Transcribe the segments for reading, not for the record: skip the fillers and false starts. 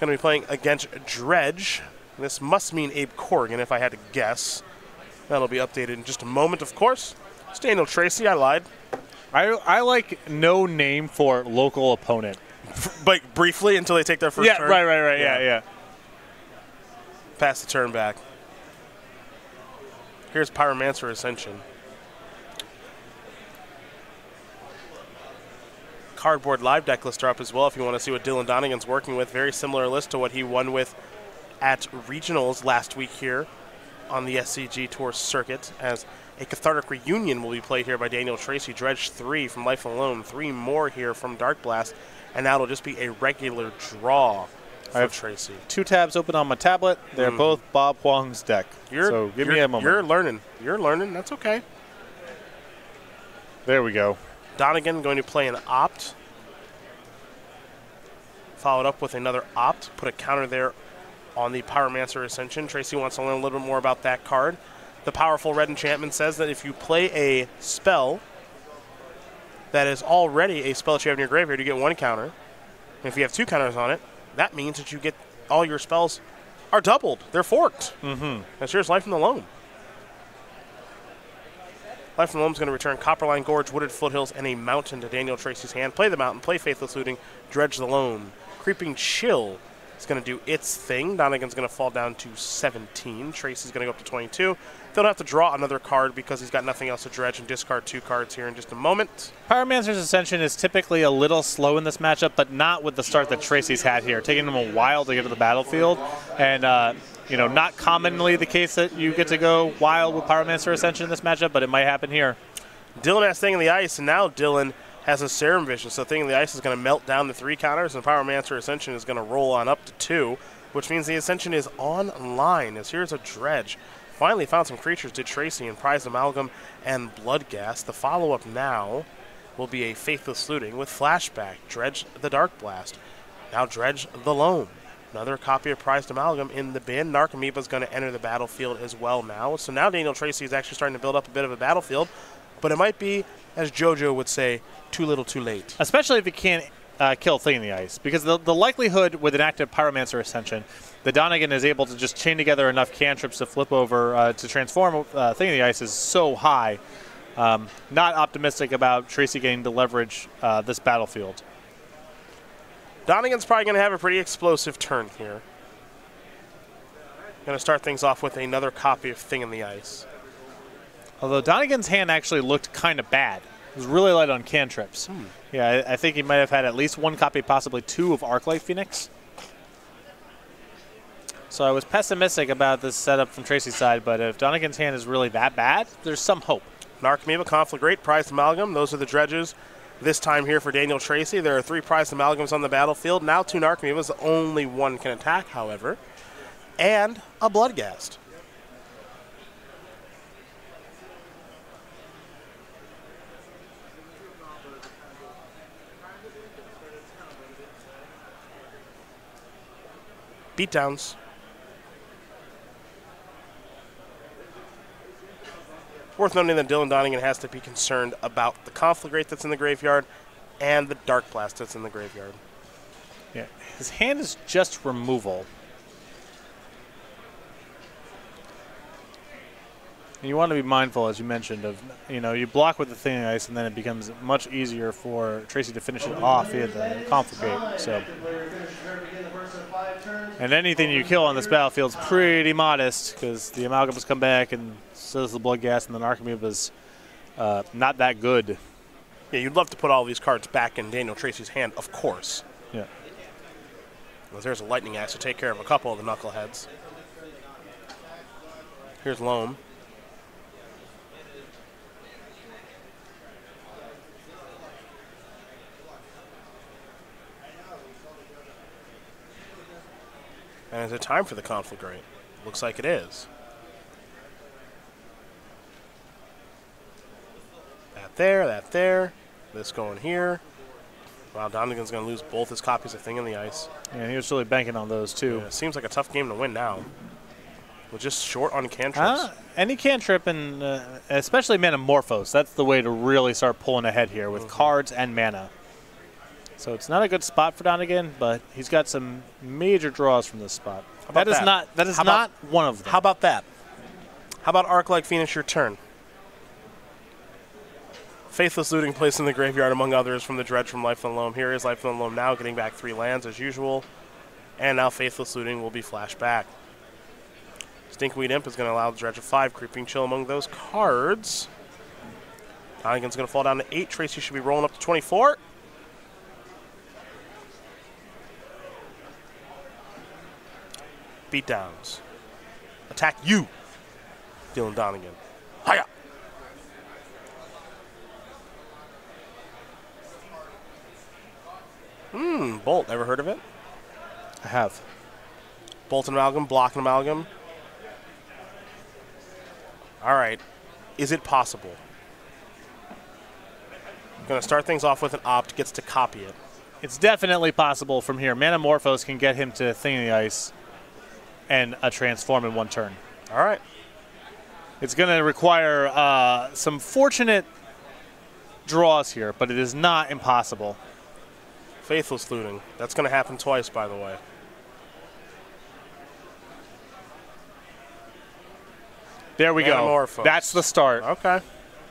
Going to be playing against Dredge. This must mean Abe Corrigan, if I had to guess. That'll be updated in just a moment, of course. It's Daniel Tracy. I lied. I like no name for local opponent. Like briefly until they take their first turn? Right. Yeah. Pass the turn back. Here's Pyromancer Ascension. Cardboard live deck list are up as well if you want to see what Dylan Donegan's working with. Very similar list to what he won with at Regionals last week here on the SCG Tour circuit, as a cathartic reunion will be played here by Daniel Tracy. Dredge 3 from Life Alone, 3 more here from Dark Blast, and now it'll just be a regular draw for Tracy. 2 tabs open on my tablet. They're both Bob Huang's deck. So give me a moment. You're learning. You're learning. That's okay. There we go. Donegan going to play an Opt. Followed up with another Opt. Put a counter there on the Pyromancer Ascension. Tracy wants to learn a little bit more about that card. The powerful red enchantment says that if you play a spell that is already a spell that you have in your graveyard, you get 1 counter. And if you have 2 counters on it, that means that you get all your spells are doubled. They're forked. That's here's Life from the Loam. Life from the Loam is going to return Copperline Gorge, Wooded Foothills, and a Mountain to Daniel Tracy's hand. Play the Mountain, play Faithless Looting, Dredge the Loam. Creeping Chill is going to do its thing. Donegan's going to fall down to 17. Tracy's going to go up to 22. They'll have to draw another card because he's got nothing else to dredge and discard 2 cards here in just a moment. Pyromancer's Ascension is typically a little slow in this matchup, but not with the start that Tracy's had here. Taking him a while to get to the battlefield, and not commonly the case that you get to go wild with Pyromancer Ascension in this matchup, but it might happen here. Dylan has Thing in the Ice, and now Dylan has a Serum Vision, so Thing in the Ice is going to melt down to 3 counters, and Pyromancer Ascension is going to roll on up to 2, which means the Ascension is online, as here's a Dredge. Finally found some creatures, did Tracy, in Prized Amalgam and Bloodghast. The follow-up now will be a Faithless Looting with Flashback. Dredge the Dark Blast. Now Dredge the Loam. Another copy of Prized Amalgam in the bin. Narcomoeba is going to enter the battlefield as well now. So now Daniel Tracy is actually starting to build up a bit of a battlefield, but it might be, as JoJo would say, too little too late. Especially if you can't kill Thing in the Ice, because the likelihood with an active Pyromancer Ascension, the Donegan is able to just chain together enough cantrips to flip over to transform Thing in the Ice is so high. Not optimistic about Tracy getting to leverage this battlefield. Donegan's probably going to have a pretty explosive turn here. Going to start things off with another copy of Thing in the Ice. Although Donegan's hand actually looked kind of bad. It was really light on cantrips. Yeah, I think he might have had at least 1 copy, possibly 2 of Arclight Phoenix. So I was pessimistic about this setup from Tracy's side, but if Donegan's hand is really that bad, there's some hope. Narcomoeba, Conflagrate, Prized Amalgam. Those are the dredges this time here for Daniel Tracy. There are 3 Prized Amalgams on the battlefield. Now 2 Narcomoebas. Only 1 can attack, however. And a Bloodghast. Beatdowns. Worth noting that Dylan Donegan has to be concerned about the Conflagrate that's in the graveyard and the Dark Blast that's in the graveyard. Yeah, his hand is just removal. And you want to be mindful, as you mentioned, of, you block with the Thing in the Ice, and then it becomes much easier for Tracy to finish it off via the Conflagrate. So, and anything you kill on this battlefield is pretty modest, because the Amalgams come back, and so does the Bloodghast, and the Narcomoeba's not that good. Yeah, you'd love to put all these cards back in Daniel Tracy's hand, of course. Yeah. Well, there's a Lightning Axe to take care of a couple of the Knuckleheads. Here's Loam. And is it time for the Conflagrate? Looks like it is. That there. This going here. Wow, Donegan's going to lose both his copies of Thing in the Ice. Yeah, he was really banking on those, too. Yeah, it seems like a tough game to win now. We're just short on cantrips. Any cantrip, and especially Manamorphose, that's the way to really start pulling ahead here with cards and mana. So it's not a good spot for Donegan, but he's got some major draws from this spot. That is not one of them. How about that? How about Arc-like Phoenix your turn? Faithless Looting placed in the graveyard, among others, from the Dredge from Life and Loam. Here is Life and Loam now, getting back 3 lands as usual. And now Faithless Looting will be flashed back. Stinkweed Imp is going to allow the Dredge of 5, Creeping Chill among those cards. Donegan's going to fall down to 8. Tracy should be rolling up to 24. Beatdowns. Attack you, Dylan Donegan. Hiya! Bolt. Ever heard of it? I have. Bolt and Amalgam, block and Amalgam. All right. Is it possible? I'm going to start things off with an opt, gets to copy it. It's definitely possible from here. Manamorphose can get him to Thing in the Ice and a transform in 1 turn. All right. It's going to require some fortunate draws here, but it is not impossible. Faithless Looting. That's going to happen twice, by the way. There we go. That's the start. Okay.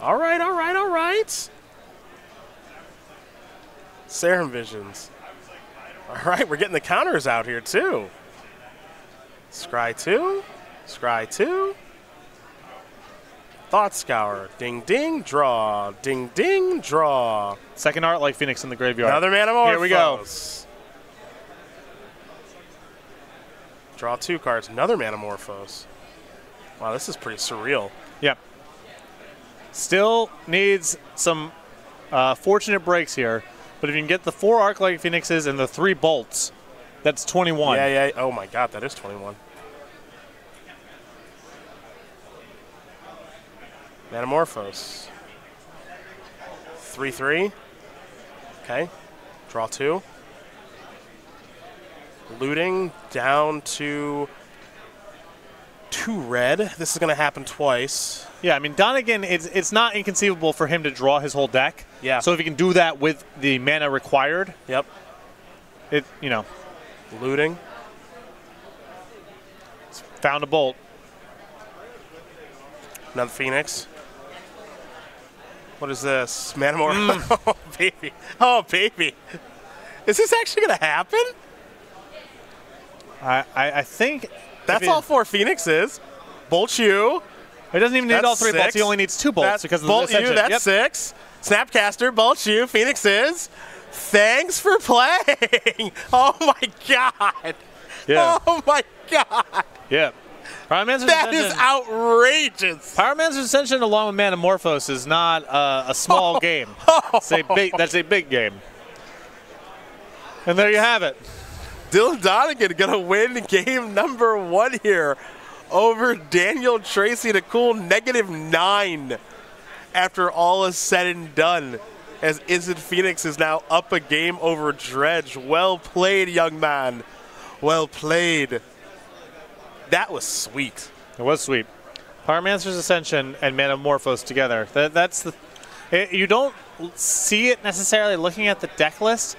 All right, all right, all right. Serum Visions. All right, we're getting the counters out here, too. Scry 2. Scry 2. Thought Scour. Ding, ding, draw. Ding, ding, draw. Second art like Phoenix in the graveyard. Another Manamorphose. Here we go. Draw 2 cards. Another Manamorphose. Wow, this is pretty surreal. Yep. Still needs some fortunate breaks here, but if you can get the 4 Arc-like Phoenixes and the 3 bolts, that's 21. Yeah, yeah. Oh, my God, that is 21. Manamorphose. 3/3. Okay. Draw 2. Looting down to 2 red. This is going to happen twice. Yeah, I mean, Donegan, it's not inconceivable for him to draw his whole deck. Yeah. So if he can do that with the mana required, Yep. Looting. Found a bolt. Another Phoenix. What is this? Manamorphose. Oh, baby. Oh, baby. Is this actually going to happen? I think that's all 4 Phoenixes. Bolt you. It doesn't even need That's all 3 bolts. 6. He only needs 2 bolts That's because of Bolt the Ascension. you, that's Yep. 6. Snapcaster, Bolt you, Phoenixes. Thanks for playing. Oh, my God. Yeah. Oh, my God. Yeah. Pyromancer's That is Ascension. outrageous. Pyromancer's Ascension along with Manamorphose is not a small game. That's a big game. And there you have it. Dylan Donegan going to win game number 1 here over Daniel Tracy to cool -9 after all is said and done, as Izzet Phoenix is now up a game over Dredge. Well played, young man. Well played. That was sweet. It was sweet. Pyromancer's Ascension and Manamorphose together. You don't see it necessarily looking at the deck list,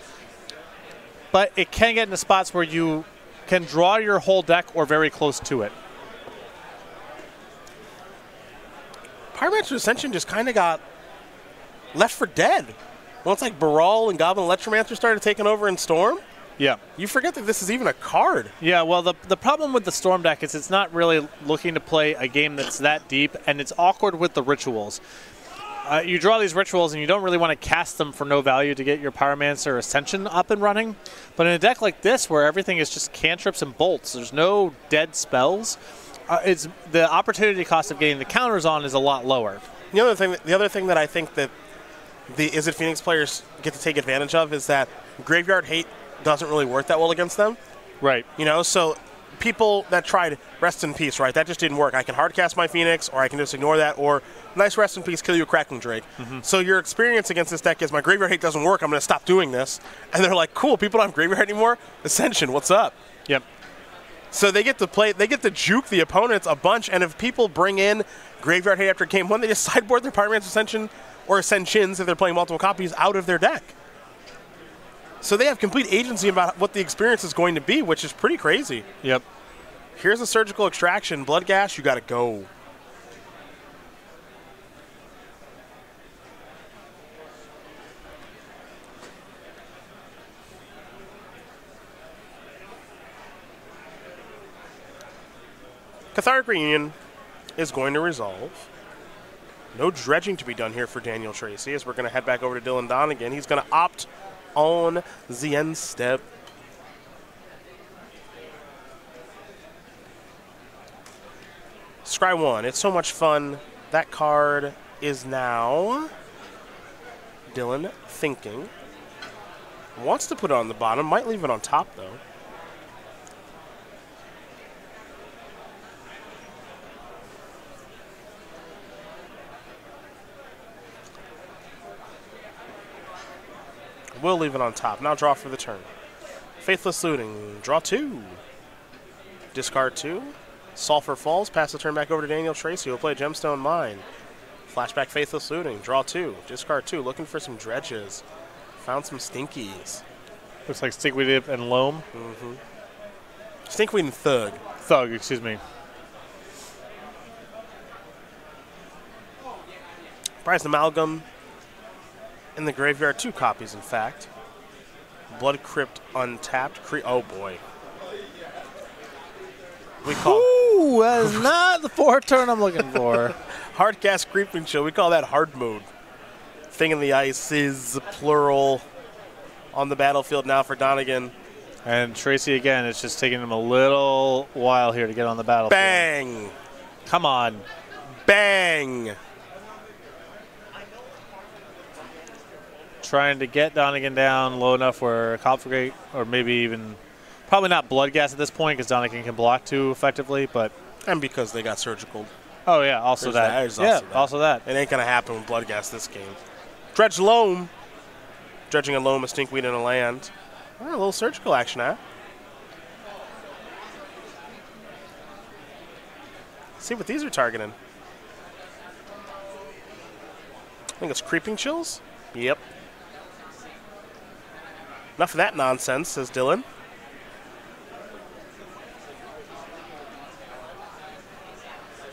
but it can get into spots where you can draw your whole deck or very close to it. Pyromancer's Ascension just kind of got left for dead. Once like Baral and Goblin Electromancer started taking over in Storm, Yeah. you forget that this is even a card. Yeah, well, the problem with the Storm deck is it's not really looking to play a game that's that deep, and it's awkward with the rituals. You draw these rituals, and you don't really want to cast them for no value to get your Pyromancer Ascension up and running. But in a deck like this, where everything is just cantrips and bolts, there's no dead spells, it's the opportunity cost of getting the counters on is a lot lower. The other thing that I think that the Izzet Phoenix players get to take advantage of is that Graveyard Hate doesn't really work that well against them. Right. You know, so people that tried Rest in Peace, right, that just didn't work. I can hardcast my Phoenix, or I can just ignore that, or nice Rest in Peace, kill you a Crackling Drake. So your experience against this deck is my Graveyard Hate doesn't work, I'm going to stop doing this. And they're like, cool, people don't have Graveyard Hate anymore? Ascension, what's up? Yep. So they get to juke the opponents a bunch, and if people bring in Graveyard Hate after game 1, they just sideboard their Pyromancer Ascension or Ascensions if they're playing multiple copies out of their deck. So they have complete agency about what the experience is going to be, which is pretty crazy. Yep. Here's a surgical extraction. Blood gas, you got to go. Cathartic Reunion is going to resolve. No dredging to be done here for Daniel Tracy, as we're going to head back over to Dylan Donegan. He's going to opt on the end step. Scry 1, it's so much fun. That card is now Dylan thinking. Wants to put it on the bottom, might leave it on top though. We'll leave it on top. Now draw for the turn. Faithless Looting. Draw 2. Discard 2. Sulfur Falls. Pass the turn back over to Daniel Tracy. He'll play Gemstone Mine. Flashback Faithless Looting. Draw 2. Discard 2. Looking for some dredges. Found some stinkies. Looks like Stinkweed and Loam. Stinkweed and Thug. Thug, excuse me. Prized Amalgam. In the graveyard, 2 copies, in fact. Blood Crypt untapped. Oh, boy. We call Ooh, that is not the 4-turn I'm looking for. Hardcast Creeping Chill. We call that hard mode. Thing in the Ice is plural on the battlefield now for Donegan. And Tracy, again, it's just taking him a little while here to get on the battlefield. Bang! Come on. Bang! Trying to get Donegan down low enough where Conflagrate, or maybe even, probably not Blood Gas at this point because Donegan can block too effectively, but. And because they got surgical. Oh, yeah, also that. Also that. It ain't going to happen with Blood Gas this game. Dredge Loam. Dredging a Loam, a Stinkweed, and a land. Oh, a little surgical action, huh? See what these are targeting. I think it's Creeping Chills? Yep. Enough of that nonsense, says Dylan.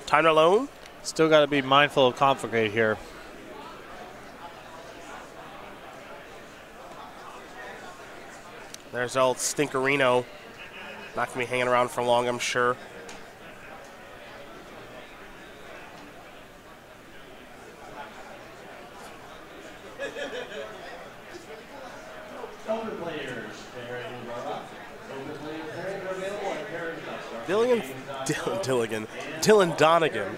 Time to Loam. Still got to be mindful of Conflagrate here. There's old Stinkerino. Not going to be hanging around for long, I'm sure. Dylan Donegan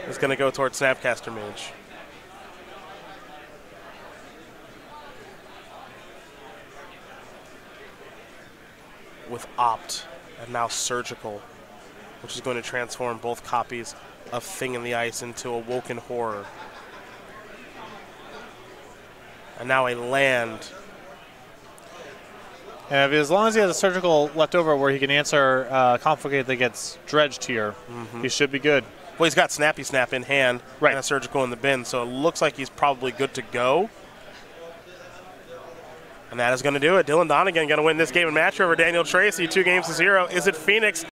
is going to go towards Snapcaster Mage. With Opt and now Surgical, which is going to transform both copies of Thing in the Ice into Awoken Horror. And now a land. And as long as he has a Surgical left over where he can answer Conflagrate that gets dredged here, he should be good. Well, he's got Snappy Snap in hand and a Surgical in the bin, so it looks like he's probably good to go. And that is going to do it. Dylan Donegan going to win this game in match over Daniel Tracy, 2-0. Is it Phoenix?